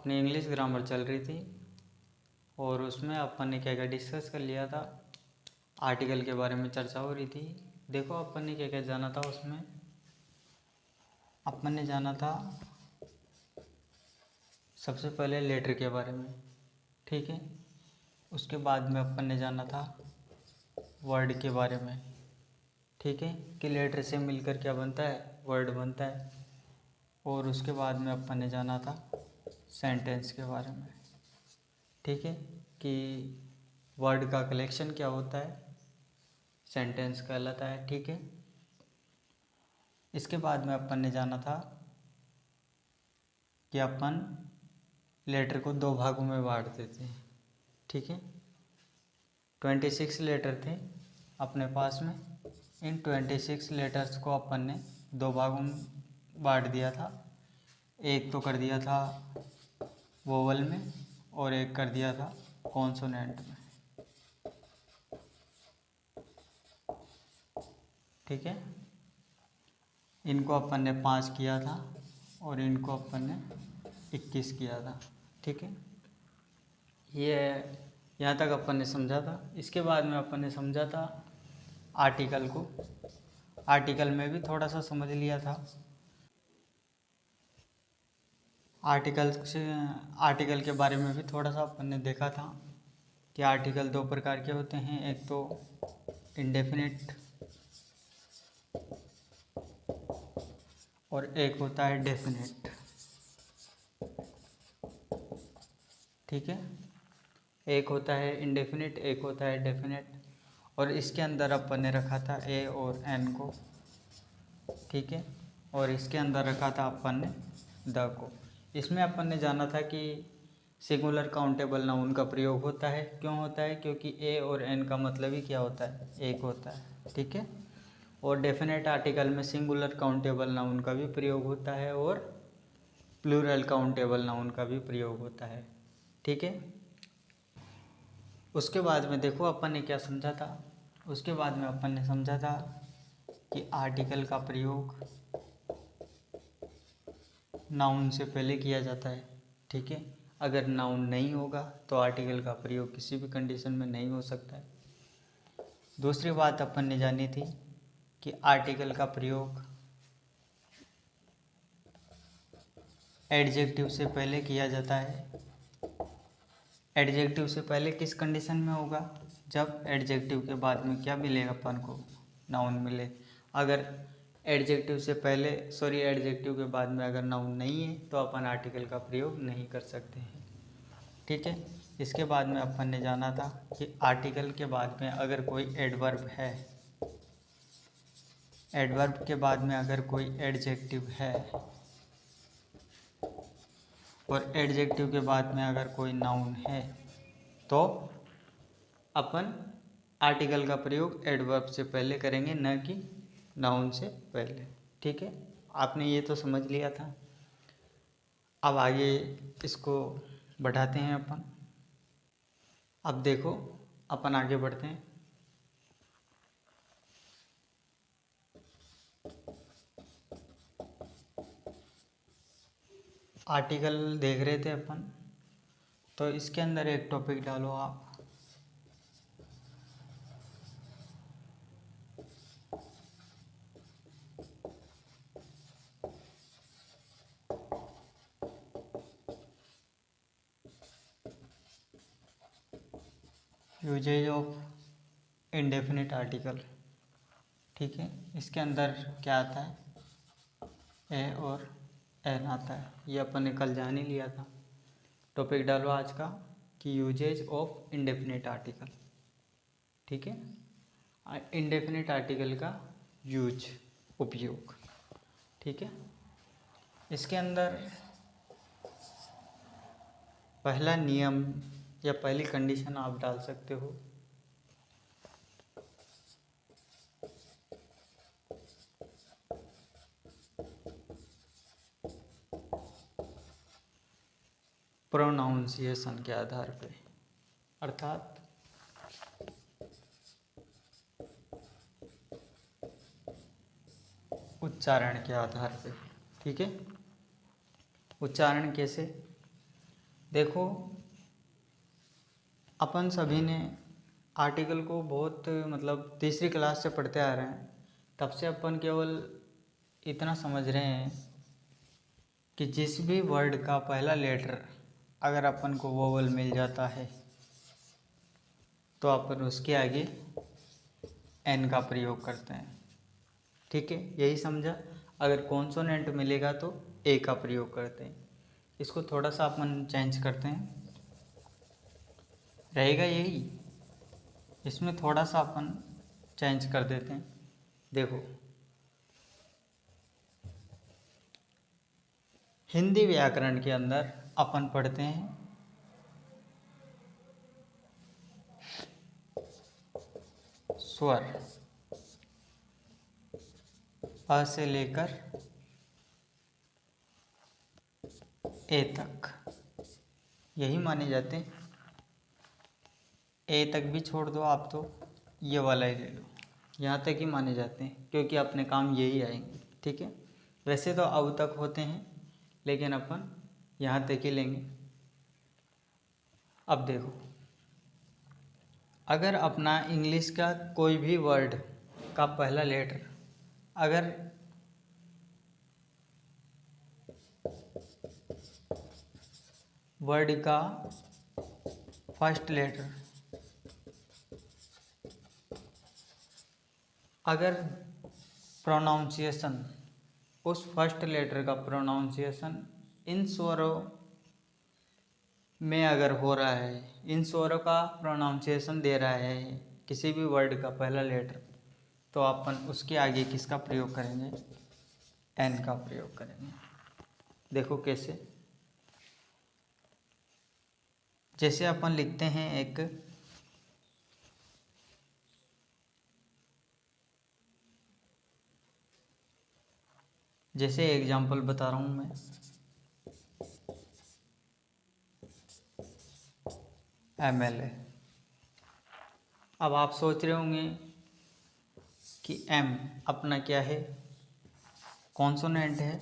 अपनी English grammar चल रही थी और उसमें अपन ने क्या क्या डिस्कस कर लिया था, आर्टिकल के बारे में चर्चा हो रही थी। देखो अपन ने क्या क्या जाना था उसमें। अपन ने जाना था सबसे पहले लेटर के बारे में, ठीक है। उसके बाद में अपन ने जाना था वर्ड के बारे में, ठीक है, कि लेटर से मिलकर क्या बनता है, वर्ड बनता है। और उसके बाद में अपन ने जाना था सेंटेंस के बारे में, ठीक है, कि वर्ड का कलेक्शन क्या होता है, सेंटेंस कहलाता है, ठीक है। इसके बाद में अपन ने जाना था कि अपन लेटर को दो भागों में बांट देते हैं, ठीक है। 26 लेटर थे अपने पास में। इन 26 लेटर्स को अपन ने दो भागों में बांट दिया था। एक तो कर दिया था वोवल में और एक कर दिया था कॉन्सोनेंट में, ठीक है। इनको अपन ने 5 किया था और इनको अपन ने 21 किया था, ठीक है। ये यहाँ तक अपन ने समझा था। इसके बाद में अपन ने समझा था आर्टिकल को। आर्टिकल में भी थोड़ा सा समझ लिया था। आर्टिकल के बारे में भी थोड़ा सा अपन ने देखा था कि आर्टिकल दो प्रकार के होते हैं। एक तो इंडेफिनिट और एक होता है डेफिनेट, ठीक है। एक होता है इंडेफिनिट, एक होता है डेफिनेट। और इसके अंदर अपन ने रखा था ए और एन को, ठीक है। और इसके अंदर रखा था अपन ने द को। इसमें अपन ने जाना था कि सिंगुलर काउंटेबल नाउन का प्रयोग होता है। क्यों होता है? क्योंकि ए और एन का मतलब ही क्या होता है, एक होता है, ठीक है। और डेफिनेट आर्टिकल में सिंगुलर काउंटेबल नाउन का भी प्रयोग होता है और प्लूरल काउंटेबल नाउन का भी प्रयोग होता है, ठीक है। उसके बाद में देखो अपन ने क्या समझा था। उसके बाद में अपन ने समझा था कि आर्टिकल का प्रयोग नाउन से पहले किया जाता है, ठीक है। अगर नाउन नहीं होगा तो आर्टिकल का प्रयोग किसी भी कंडीशन में नहीं हो सकता है। दूसरी बात अपन ने जानी थी कि आर्टिकल का प्रयोग एडजेक्टिव से पहले किया जाता है। एडजेक्टिव से पहले किस कंडीशन में होगा? जब एडजेक्टिव के बाद में क्या मिलेगा अपन को, नाउन मिले। अगर एडजेक्टिव के बाद में अगर नाउन नहीं है तो अपन आर्टिकल का प्रयोग नहीं कर सकते हैं, ठीक है। इसके बाद में अपन ने जाना था कि आर्टिकल के बाद में अगर कोई एडवर्ब है, एडवर्ब के बाद में अगर कोई एडजेक्टिव है और एडजेक्टिव के बाद में अगर कोई नाउन है तो अपन आर्टिकल का प्रयोग एडवर्ब से पहले करेंगे, न कि नाउन से पहले, ठीक है। आपने ये तो समझ लिया था। अब आगे इसको बढ़ाते हैं अपन। अब देखो अपन आगे बढ़ते हैं। आर्टिकल देख रहे थे अपन, तो इसके अंदर एक टॉपिक डालो आप। यूजेज ऑफ इंडेफिनिट आर्टिकल, ठीक है। इसके अंदर क्या आता है, ए और एन आता है। ये अपन ने कल जान ही लिया था। टॉपिक डालो आज का कि यूजेज ऑफ इंडेफिनिट आर्टिकल, ठीक है। इंडेफिनिट आर्टिकल का यूज, उपयोग, ठीक है। इसके अंदर पहला नियम या पहली कंडीशन आप डाल सकते हो। प्रोनाउंसिएशन के आधार पे, अर्थात उच्चारण के आधार पे, ठीक है। उच्चारण कैसे? देखो अपन सभी ने आर्टिकल को बहुत मतलब तीसरी क्लास से पढ़ते आ रहे हैं, तब से अपन केवल इतना समझ रहे हैं कि जिस भी वर्ड का पहला लेटर अगर अपन को वोवल मिल जाता है तो अपन उसके आगे एन का प्रयोग करते हैं। ठीक है, यही समझा। अगर कॉन्सोनेंट मिलेगा तो ए का प्रयोग करते हैं। इसको थोड़ा सा अपन चेंज करते हैं, रहेगा यही, इसमें थोड़ा सा अपन चेंज कर देते हैं। देखो हिंदी व्याकरण के अंदर अपन पढ़ते हैं स्वर, अ से लेकर ए तक यही माने जाते हैं। ए तक भी छोड़ दो आप तो ये वाला ही ले लो, यहाँ तक ही माने जाते हैं क्योंकि अपने काम यही आएंगे। ठीक है, वैसे तो अब तक होते हैं लेकिन अपन यहाँ तक ही लेंगे। अब देखो अगर अपना इंग्लिश का कोई भी वर्ड का पहला लेटर अगर वर्ड का फर्स्ट लेटर अगर प्रोनाउंसिएशन उस फर्स्ट लेटर का प्रोनाउंसिएशन इन स्वरों में अगर हो रहा है, इन स्वरों का प्रोनाउंसिएशन दे रहा है किसी भी वर्ड का पहला लेटर, तो अपन उसके आगे किसका प्रयोग करेंगे, एन का प्रयोग करेंगे। देखो कैसे, जैसे अपन लिखते हैं एक जैसे एग्जाम्पल बता रहा हूँ मैं, MLA। अब आप सोच रहे होंगे कि एम अपना क्या है, कॉन्सोनेंट है।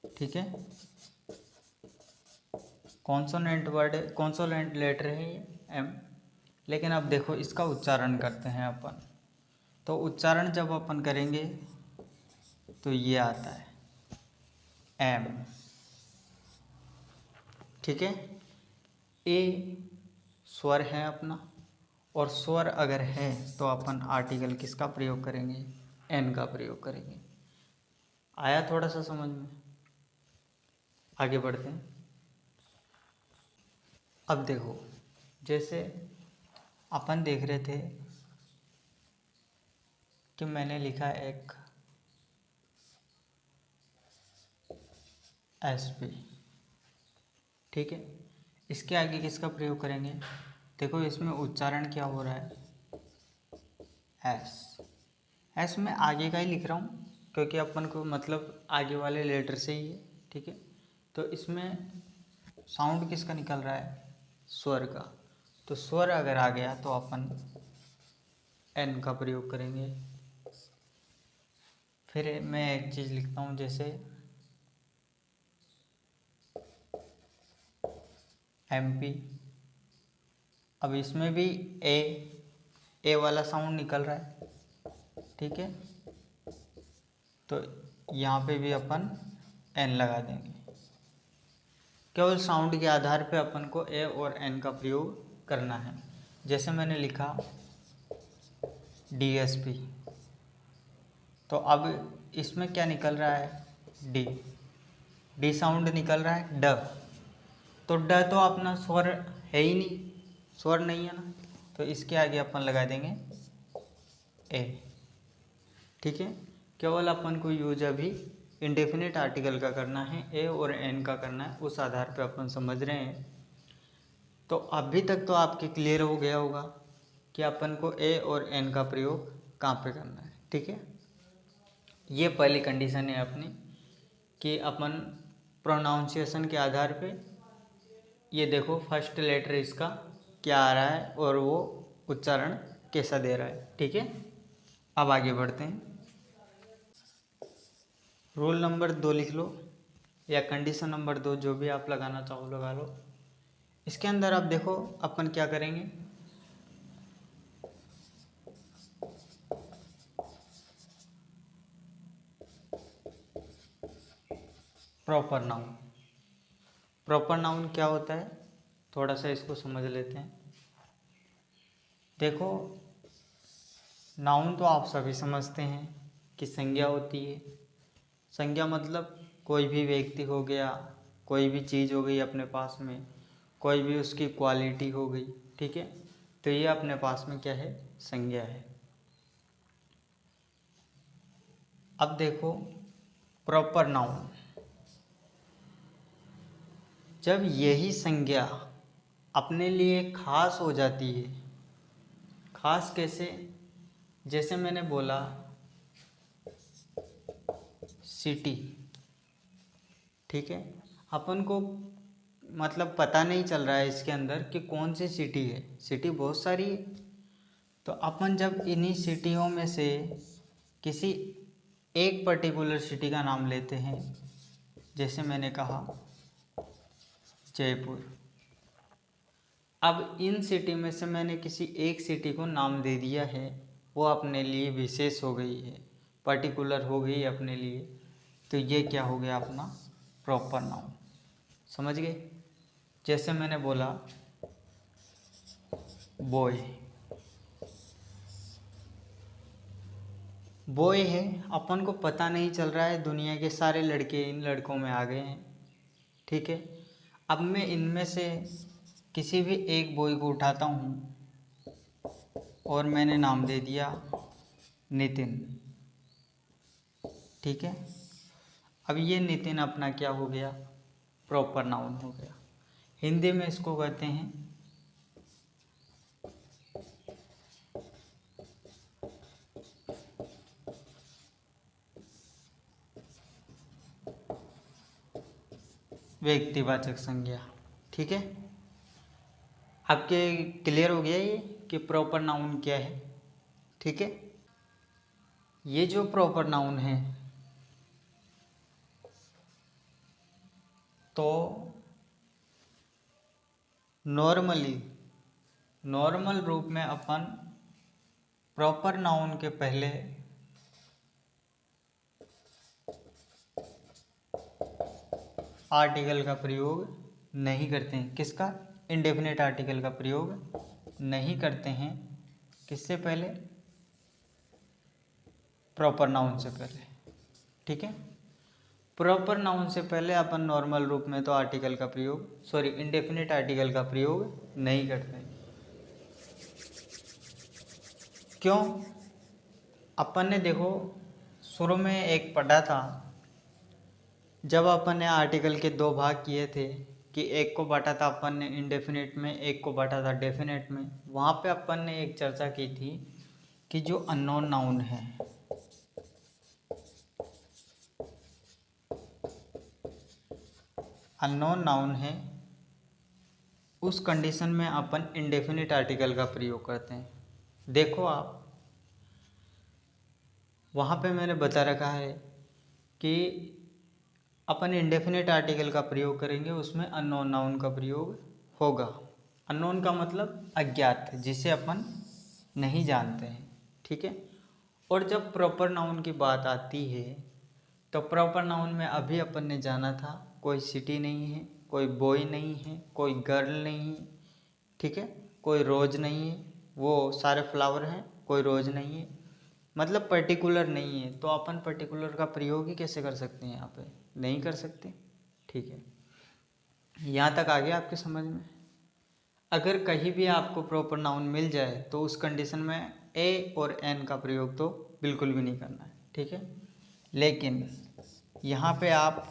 ठीक है, कॉन्सोनेंट वर्ड, कॉन्सोनेंट लेटर है एम। लेकिन अब देखो इसका उच्चारण करते हैं अपन, तो उच्चारण जब अपन करेंगे तो ये आता है एम। ठीक है, ए स्वर है अपना, और स्वर अगर है तो अपन आर्टिकल किसका प्रयोग करेंगे, एन का प्रयोग करेंगे। आया थोड़ा सा समझ में, आगे बढ़ते हैं। अब देखो जैसे अपन देख रहे थे कि मैंने लिखा एक SP। ठीक है, इसके आगे किसका प्रयोग करेंगे, देखो इसमें उच्चारण क्या हो रहा है, एस में आगे का ही लिख रहा हूँ क्योंकि अपन को मतलब आगे वाले लेटर से ही है। ठीक है, तो इसमें साउंड किसका निकल रहा है, स्वर का। तो स्वर अगर आ गया तो अपन एन का प्रयोग करेंगे। फिर मैं एक चीज़ लिखता हूँ जैसे MP। अब इसमें भी ए वाला साउंड निकल रहा है। ठीक है, तो यहाँ पे भी अपन एन लगा देंगे। केवल साउंड के आधार पे अपन को ए और एन का प्रयोग करना है। जैसे मैंने लिखा DSP, तो अब इसमें क्या निकल रहा है, डी साउंड निकल रहा है ड। तो ड तो अपना स्वर है ही नहीं, स्वर नहीं है ना, तो इसके आगे अपन लगा देंगे ए। ठीक है, केवल अपन को यूज अभी इंडेफिनिट आर्टिकल का करना है, ए और एन का करना है, उस आधार पे अपन समझ रहे हैं। तो अभी तक तो आपके क्लियर हो गया होगा कि अपन को ए और एन का प्रयोग कहाँ पे करना है। ठीक है, ये पहली कंडीशन है अपनी कि अपन प्रोनाउंसिएशन के आधार पे, ये देखो फर्स्ट लेटर इसका क्या आ रहा है और वो उच्चारण कैसा दे रहा है। ठीक है, अब आगे बढ़ते हैं। रूल नंबर 2 लिख लो, या कंडीशन नंबर 2, जो भी आप लगाना चाहो लगा लो। इसके अंदर आप देखो अपन क्या करेंगे, प्रॉपर नाउन। प्रॉपर नाउन क्या होता है, थोड़ा सा इसको समझ लेते हैं। देखो नाउन तो आप सभी समझते हैं कि संज्ञा होती है। संज्ञा मतलब कोई भी व्यक्ति हो गया, कोई भी चीज़ हो गई अपने पास में, कोई भी उसकी क्वालिटी हो गई, ठीक है। तो ये अपने पास में क्या है, संज्ञा है। अब देखो प्रॉपर नाउन, जब यही संज्ञा अपने लिए खास हो जाती है। खास कैसे, जैसे मैंने बोला सिटी, ठीक है। अपन को मतलब पता नहीं चल रहा है इसके अंदर कि कौन सी सिटी है, सिटी बहुत सारी है। तो अपन जब इन्हीं सिटियों में से किसी एक पर्टिकुलर सिटी का नाम लेते हैं, जैसे मैंने कहा जयपुर। अब इन सिटी में से मैंने किसी एक सिटी को नाम दे दिया है, वो अपने लिए विशेष हो गई है, पर्टिकुलर हो गई अपने लिए। तो ये क्या हो गया अपना प्रॉपर नाउन, समझ गए। जैसे मैंने बोला बॉय, बॉय है, अपन को पता नहीं चल रहा है, दुनिया के सारे लड़के इन लड़कों में आ गए हैं, ठीक है। अब मैं इनमें से किसी भी एक बॉय को उठाता हूँ और मैंने नाम दे दिया नितिन, ठीक है। अब ये नितिन अपना क्या हो गया, प्रॉपर नाउन हो गया। हिंदी में इसको कहते हैं व्यक्तिवाचक संज्ञा, ठीक है। आपके क्लियर हो गया ये कि प्रॉपर नाउन क्या है, ठीक है। ये जो प्रॉपर नाउन है तो नॉर्मल रूप में अपन प्रॉपर नाउन के पहले आर्टिकल का प्रयोग नहीं करते हैं। किसका, इंडेफिनेट आर्टिकल का प्रयोग नहीं करते हैं। किससे पहले, प्रॉपर नाउन से पहले, ठीक है। प्रॉपर नाउन से पहले अपन नॉर्मल रूप में तो आर्टिकल का प्रयोग, सॉरी इंडेफिनेट आर्टिकल का प्रयोग नहीं करते। क्यों, अपन ने देखो शुरू में एक पढ़ा था, जब अपन ने आर्टिकल के दो भाग किए थे कि एक को बांटा था अपन ने इंडेफिनेट में, एक को बांटा था डेफिनेट में। वहाँ पे अपन ने एक चर्चा की थी कि जो अननोन नाउन है, अननोन नाउन है, उस कंडीशन में अपन इंडेफिनिट आर्टिकल का प्रयोग करते हैं। देखो आप वहाँ पे मैंने बता रखा है कि अपन इंडेफिनिट आर्टिकल का प्रयोग करेंगे, उसमें अननोन नाउन का प्रयोग होगा। अननोन का मतलब अज्ञात, जिसे अपन नहीं जानते हैं, ठीक है। और जब प्रॉपर नाउन की बात आती है तो प्रॉपर नाउन में अभी अपन ने जाना था कोई सिटी नहीं है, कोई बॉय नहीं है, कोई गर्ल नहीं है, ठीक है, कोई रोज नहीं है, वो सारे फ्लावर हैं, कोई रोज नहीं है, मतलब पर्टिकुलर नहीं है। तो अपन पर्टिकुलर का प्रयोग ही कैसे कर सकते हैं, यहाँ पे नहीं कर सकते, ठीक है। यहाँ तक आ गया आपके समझ में। अगर कहीं भी आपको प्रॉपर नाउन मिल जाए तो उस कंडीशन में ए और एन का प्रयोग तो बिल्कुल भी नहीं करना है, ठीक है। लेकिन यहाँ पे आप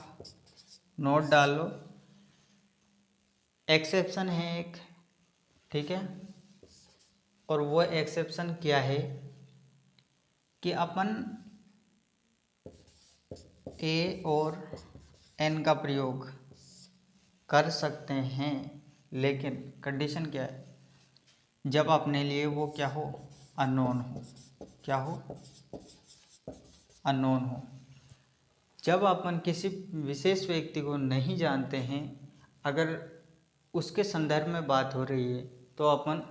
नोट डाल लो, एक्सेप्शन है एक, ठीक है। और वो एक्सेप्शन क्या है कि अपन ए और एन का प्रयोग कर सकते हैं, लेकिन कंडीशन क्या है, जब अपने लिए वो क्या हो, अननोन हो। क्या हो, अननोन हो। जब अपन किसी विशेष व्यक्ति को नहीं जानते हैं, अगर उसके संदर्भ में बात हो रही है तो अपन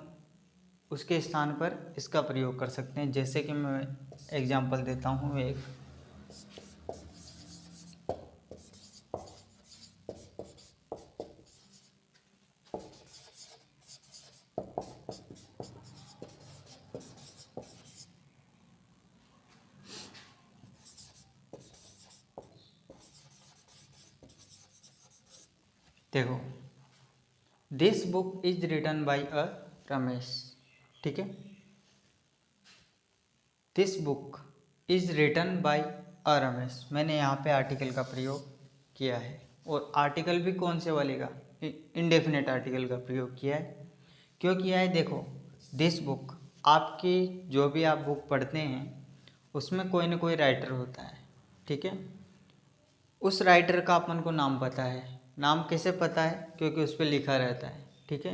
उसके स्थान पर इसका प्रयोग कर सकते हैं। जैसे कि मैं एग्जांपल देता हूँ एक, देखो, this book is written by a Ramesh, ठीक है। This book is written by a Ramesh, मैंने यहाँ पे आर्टिकल का प्रयोग किया है, और आर्टिकल भी कौन से वाले का, इंडेफिनेट आर्टिकल का प्रयोग किया है। क्यों किया है? देखो, दिस बुक, आपकी जो भी आप बुक पढ़ते हैं उसमें कोई ना कोई राइटर होता है, ठीक है। उस राइटर का अपन को नाम पता है। नाम कैसे पता है? क्योंकि उस पर लिखा रहता है, ठीक है।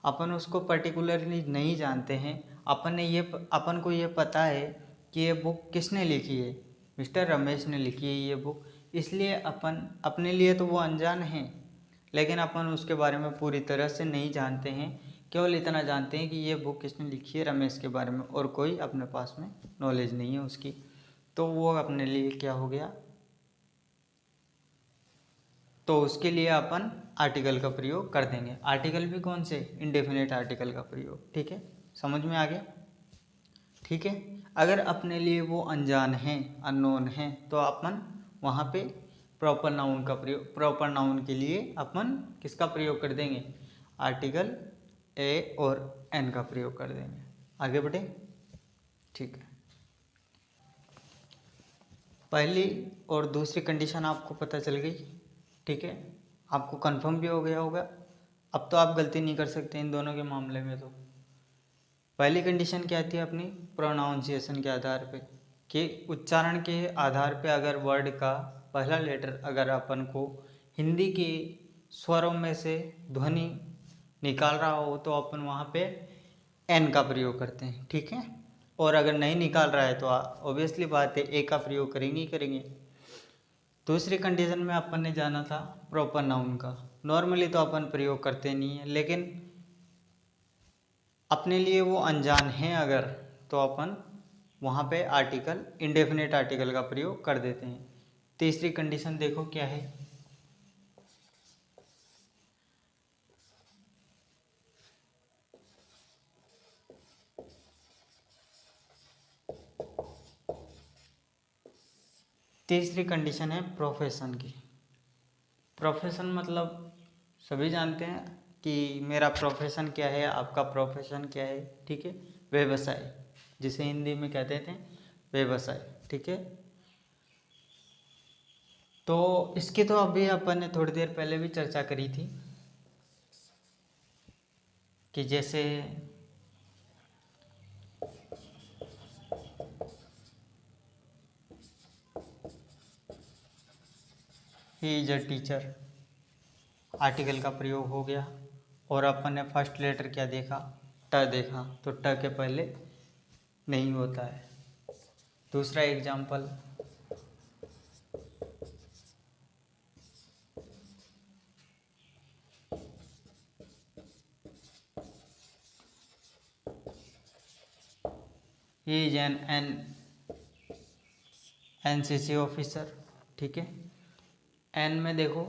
अपन उसको पर्टिकुलरली नहीं जानते हैं, अपन को ये पता है कि ये बुक किसने लिखी है, मिस्टर रमेश ने लिखी है ये बुक, इसलिए अपन अपने लिए तो वो अनजान है, लेकिन अपन उसके बारे में पूरी तरह से नहीं जानते हैं। केवल इतना जानते हैं कि ये बुक किसने लिखी है, रमेश के बारे में, और कोई अपने पास में नॉलेज नहीं है उसकी। तो वो अपने लिए क्या हो गया, तो उसके लिए अपन आर्टिकल का प्रयोग कर देंगे। आर्टिकल भी कौन से, इंडेफिनेट आर्टिकल का प्रयोग, ठीक है। समझ में आ गया? ठीक है। अगर अपने लिए वो अनजान है, अननोन है, तो अपन वहाँ पे प्रॉपर नाउन का प्रयोग, प्रॉपर नाउन के लिए अपन किसका प्रयोग कर देंगे, आर्टिकल ए और एन का प्रयोग कर देंगे। आगे बढ़े, ठीक है। पहली और दूसरी कंडीशन आपको पता चल गई, ठीक है। आपको कंफर्म भी हो गया होगा। अब तो आप गलती नहीं कर सकते इन दोनों के मामले में। तो पहली कंडीशन क्या थी अपनी, प्रोनाउंसिएशन के आधार पे, कि उच्चारण के आधार पे अगर वर्ड का पहला लेटर अगर अपन को हिंदी के स्वरों में से ध्वनि निकाल रहा हो तो अपन वहाँ पे एन का प्रयोग करते हैं, ठीक है। और अगर नहीं निकाल रहा है तो ऑब्वियसली बात है ए का प्रयोग करेंगे ही करेंगे। दूसरी कंडीशन में अपन ने जाना था प्रॉपर नाउन का। नॉर्मली तो अपन प्रयोग करते नहीं है, लेकिन अपने लिए वो अनजान है अगर, तो अपन वहाँ पे आर्टिकल, इंडेफिनेट आर्टिकल का प्रयोग कर देते हैं। तीसरी कंडीशन देखो क्या है, तीसरी कंडीशन है प्रोफेशन की। प्रोफेशन मतलब सभी जानते हैं कि मेरा प्रोफेशन क्या है, आपका प्रोफेशन क्या है, ठीक है। व्यवसाय, जिसे हिंदी में कहते थे व्यवसाय, ठीक है। तो इसकी तो अभी अपन ने थोड़ी देर पहले भी चर्चा करी थी कि जैसे he is a teacher, article का प्रयोग हो गया, और अपन ने फर्स्ट लेटर क्या देखा, ट देखा, तो ट के पहले नहीं होता है। दूसरा example, he is an NCC officer, ठीक है। एन में देखो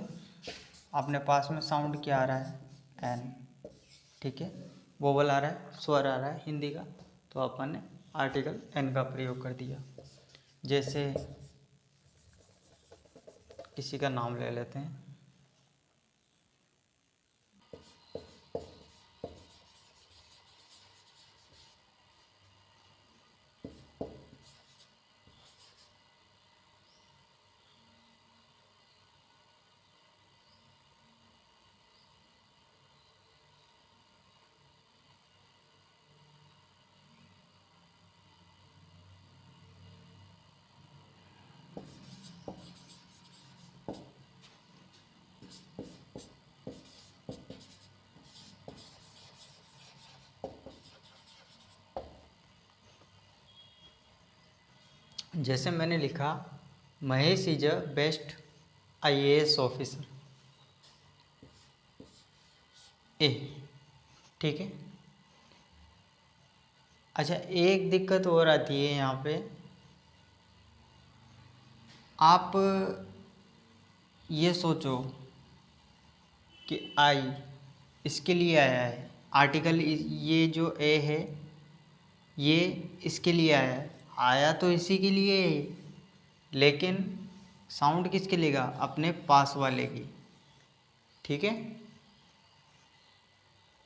अपने पास में साउंड क्या आ रहा है, एन, ठीक है। वोवल आ रहा है, स्वर आ रहा है हिंदी का, तो अपन ने आर्टिकल एन का प्रयोग कर दिया। जैसे किसी का नाम ले लेते हैं, जैसे मैंने लिखा Mahesh is a best IAS officer. ए, ठीक है। अच्छा, एक दिक्कत और आती है यहाँ पे, आप ये सोचो कि आई इसके लिए आया है, आर्टिकल ये जो ए है ये इसके लिए आया है, आया तो इसी के लिए है, लेकिन साउंड किसके लेगा? अपने पास वाले की, ठीक है।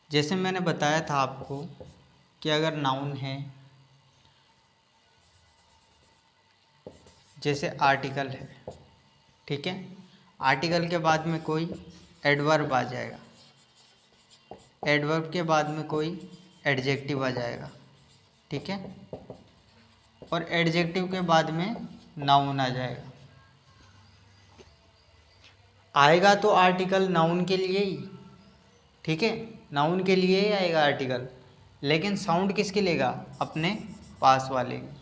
जैसे मैंने बताया था आपको कि अगर नाउन है, जैसे आर्टिकल है, ठीक है, आर्टिकल के बाद में कोई एडवर्ब आ जाएगा, एडवर्ब के बाद में कोई एडजेक्टिव आ जाएगा, ठीक है, और एडजेक्टिव के बाद में नाउन आ जाएगा। आएगा तो आर्टिकल नाउन के लिए ही, ठीक है, नाउन के लिए ही आएगा आर्टिकल, लेकिन साउंड किसके लेगा? अपने पास वाले की,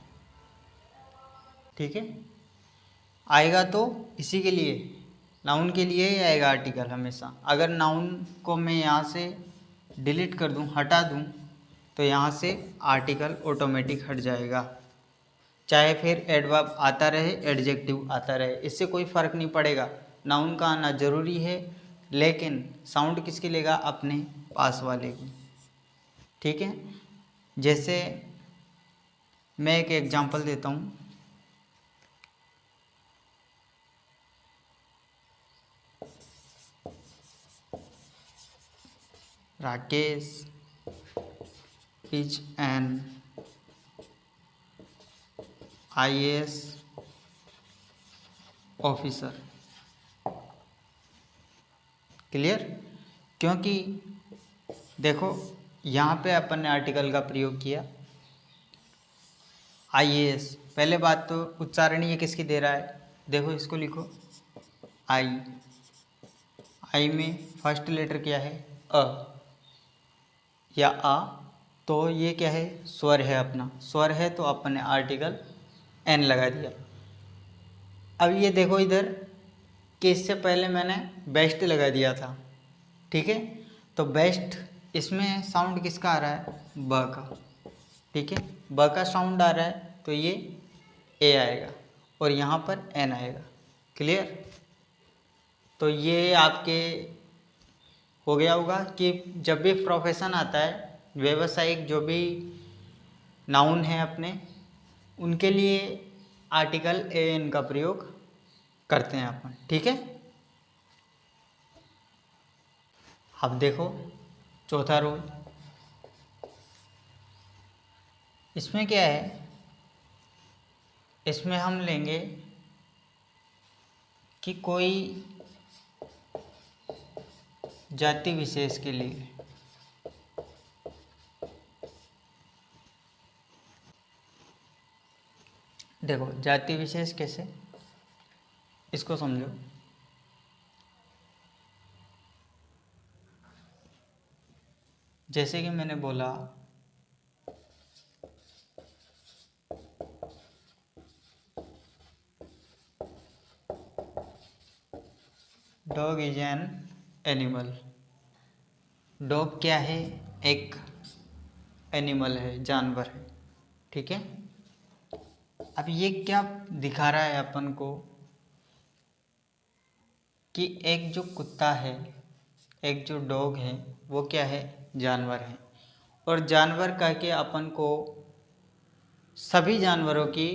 ठीक है। आएगा तो इसी के लिए, नाउन के लिए ही आएगा आर्टिकल हमेशा। अगर नाउन को मैं यहाँ से डिलीट कर दूँ, हटा दूँ, तो यहाँ से आर्टिकल ऑटोमेटिक हट जाएगा, चाहे फिर एडवर्ब आता रहे, एडजेक्टिव आता रहे, इससे कोई फ़र्क नहीं पड़ेगा। नाउन का आना ज़रूरी है, लेकिन साउंड किसकी लेगा? अपने पास वाले की, ठीक है। जैसे मैं एक एग्जांपल देता हूँ, Rakesh is an IAS officer. Clear? क्योंकि देखो यहाँ पे अपन ने आर्टिकल का प्रयोग किया, IAS। पहले बात तो उच्चारण ये किसकी दे रहा है? देखो इसको लिखो, आई में फर्स्ट लेटर क्या है? अ या आ, तो ये क्या है? स्वर है, अपना स्वर है, तो अपन ने आर्टिकल एन लगा दिया। अब ये देखो इधर कि इससे पहले मैंने बेस्ट लगा दिया था, ठीक है, तो बेस्ट इसमें साउंड किसका आ रहा है? ब का, ठीक है, ब का साउंड आ रहा है, तो ये ए आएगा और यहाँ पर एन आएगा। क्लियर? तो ये आपके हो गया होगा कि जब भी प्रोफेशन आता है, व्यावसायिक जो भी नाउन है अपने, उनके लिए आर्टिकल ए एन का प्रयोग करते हैं अपन, ठीक है। अब देखो चौथा रूल, इसमें क्या है? इसमें हम लेंगे कि कोई जाति विशेष के लिए, देखो जाति विशेष कैसे, इसको समझो। जैसे कि मैंने बोला dog is an animal. Dog क्या है? एक एनिमल है, जानवर है, ठीक है। अब ये क्या दिखा रहा है अपन को कि एक जो कुत्ता है, एक जो डॉग है, वो क्या है? जानवर है। और जानवर कह के अपन को सभी जानवरों की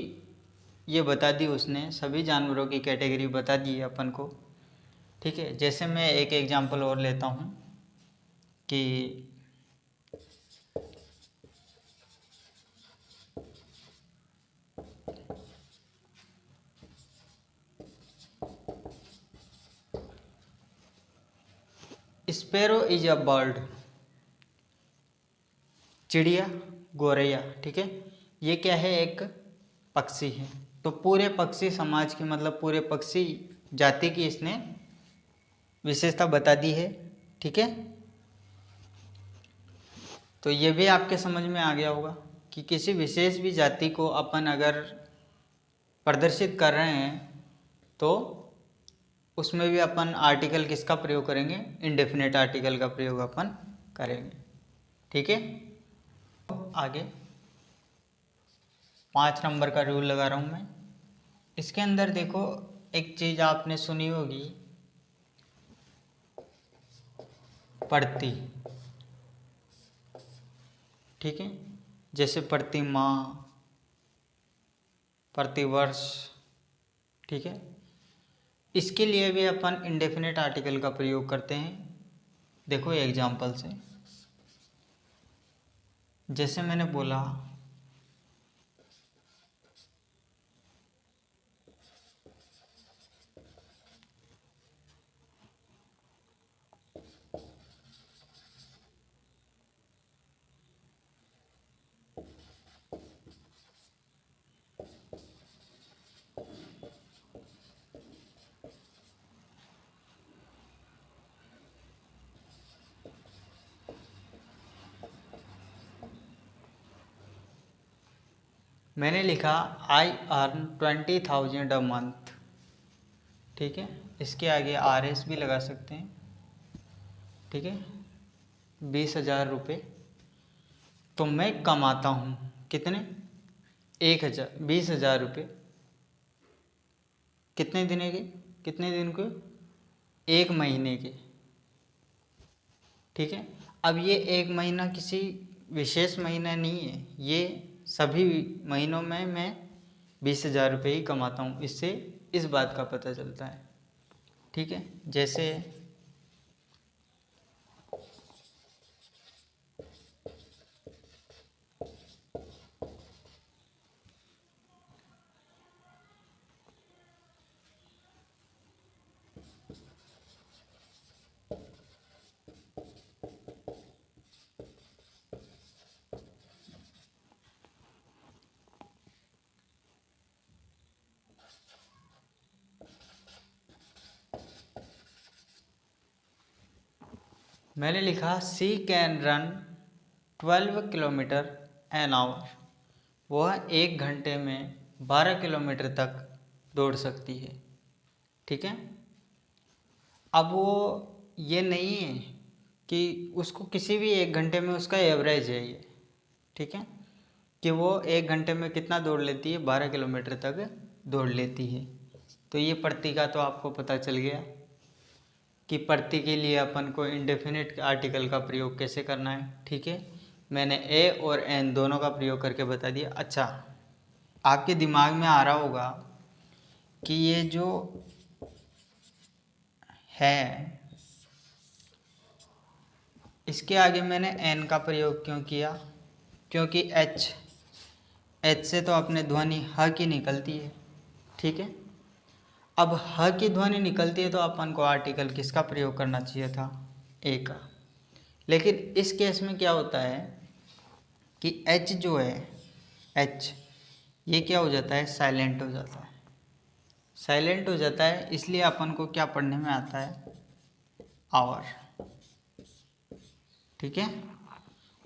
ये बता दी उसने, सभी जानवरों की कैटेगरी बता दी है अपन को, ठीक है। जैसे मैं एक एग्जांपल और लेता हूँ कि स्पैरो इज अ बर्ड, चिड़िया, गौरैया, ठीक है, ये क्या है? एक पक्षी है। तो पूरे पक्षी समाज की, मतलब पूरे पक्षी जाति की इसने विशेषता बता दी है, ठीक है। तो ये भी आपके समझ में आ गया होगा कि किसी विशेष भी जाति को अपन अगर प्रदर्शित कर रहे हैं तो उसमें भी अपन आर्टिकल किसका प्रयोग करेंगे, इंडेफिनेट आर्टिकल का प्रयोग अपन करेंगे। ठीक है, आगे 5 नंबर का रूल लगा रहा हूँ मैं। इसके अंदर देखो एक चीज आपने सुनी होगी, प्रति। ठीक है, जैसे प्रति माह, प्रति वर्ष। ठीक है, इसके लिए भी अपन इंडेफिनेट आर्टिकल का प्रयोग करते हैं। देखो एग्जाम्पल से, जैसे मैंने बोला मैंने लिखा आई अर्न 20,000 अ मंथ। ठीक है, इसके आगे RS भी लगा सकते हैं। ठीक है, 20,000 रुपये। तो मैं कमाता हूँ कितने, 1,000, 20,000 रुपये कितने दिन के, कितने दिन के, 1 महीने के। ठीक है, अब ये 1 महीना किसी विशेष महीना नहीं है, ये सभी महीनों में मैं 20,000 रुपये ही कमाता हूँ। इससे इस बात का पता चलता है। ठीक है, जैसे मैंने लिखा she can run 12 kilometre an hour. वह 1 घंटे में 12 किलोमीटर तक दौड़ सकती है। ठीक है, अब वो ये नहीं है कि उसको किसी भी 1 घंटे में उसका एवरेज है ये। ठीक है, कि वो 1 घंटे में कितना दौड़ लेती है, 12 किलोमीटर तक दौड़ लेती है। तो ये प्रति का तो आपको पता चल गया कि प्रति के लिए अपन को इंडेफिनिट आर्टिकल का प्रयोग कैसे करना है। ठीक है, मैंने ए और एन दोनों का प्रयोग करके बता दिया। अच्छा, आपके दिमाग में आ रहा होगा कि ये जो है इसके आगे मैंने एन का प्रयोग क्यों किया, क्योंकि एच से तो अपने ध्वनि ह की निकलती है। ठीक है, अब ह की ध्वनि निकलती है तो अपन को आर्टिकल किसका प्रयोग करना चाहिए था, ए का। लेकिन इस केस में क्या होता है कि एच जो है, एच ये क्या हो जाता है, साइलेंट हो जाता है। साइलेंट हो जाता है, इसलिए अपन को क्या पढ़ने में आता है, आवर। ठीक है,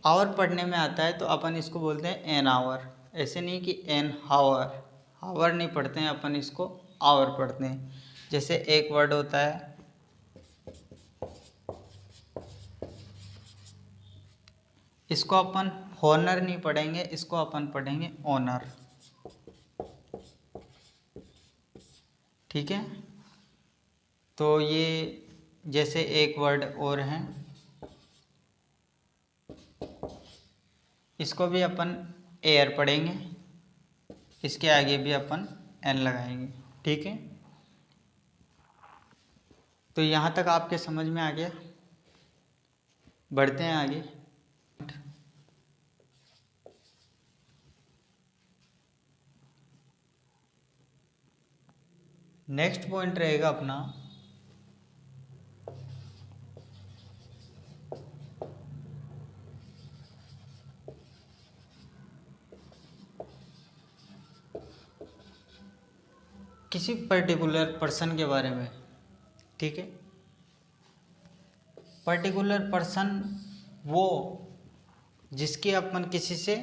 आवर पढ़ने में आता है तो अपन इसको बोलते हैं एन आवर। ऐसे नहीं कि एन हावर, हावर नहीं पढ़ते हैं अपन, इसको आवर पढ़ते हैं। जैसे एक वर्ड होता है इसको अपन हॉनर नहीं पढ़ेंगे, इसको अपन पढ़ेंगे ऑनर। ठीक है, तो ये जैसे एक वर्ड और है, इसको भी अपन एयर पढ़ेंगे, इसके आगे भी अपन एन लगाएंगे। ठीक है, तो यहाँ तक आपके समझ में आ गया। बढ़ते हैं आगे। नेक्स्ट पॉइंट रहेगा अपना किसी पर्टिकुलर पर्सन के बारे में। ठीक है, पर्टिकुलर पर्सन वो जिसकी अपन किसी से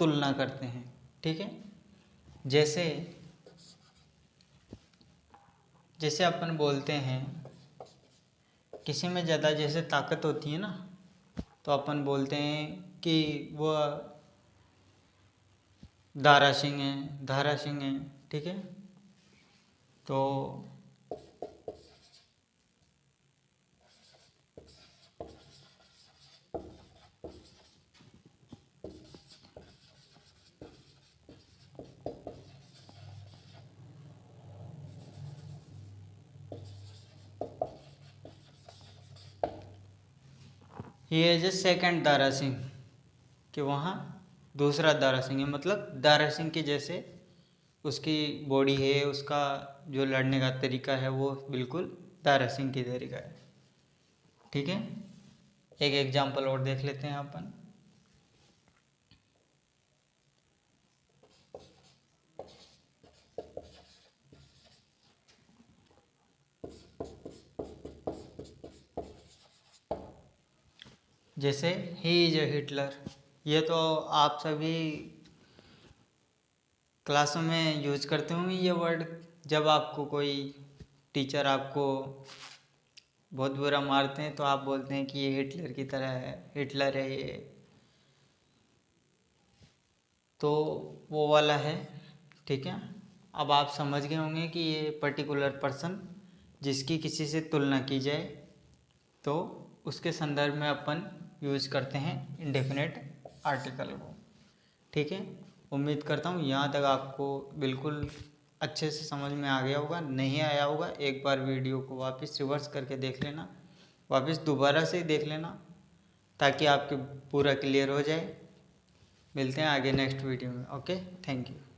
तुलना करते हैं। ठीक है, जैसे जैसे अपन बोलते हैं किसी में ज़्यादा जैसे ताकत होती है ना, तो अपन बोलते हैं कि वो दारा सिंह है, धारा सिंह है, ठीक है। तो ये is a second Dara Singh, कि वहाँ दूसरा दारा सिंह है, मतलब दारा सिंह के जैसे उसकी बॉडी है, उसका जो लड़ने का तरीका है वो बिल्कुल दारा सिंह की तरीका है, ठीक है। एक एग्जांपल और देख लेते हैं अपन। जैसे ही इज ए हिटलर, ये तो आप सभी क्लासों में यूज करते होंगे ये वर्ड, जब आपको कोई टीचर आपको बहुत बुरा मारते हैं तो आप बोलते हैं कि ये हिटलर की तरह है, हिटलर है ये, तो वो वाला है, ठीक है। अब आप समझ गए होंगे कि ये पर्टिकुलर पर्सन जिसकी किसी से तुलना की जाए तो उसके संदर्भ में अपन यूज करते हैं इंडेफिनेट आर्टिकल को, ठीक है। उम्मीद करता हूँ यहाँ तक आपको बिल्कुल अच्छे से समझ में आ गया होगा। नहीं आया होगा एक बार वीडियो को वापस रिवर्स करके देख लेना, वापस दोबारा से देख लेना, ताकि आपके पूरा क्लियर हो जाए। मिलते हैं आगे नेक्स्ट वीडियो में। Okay, thank you.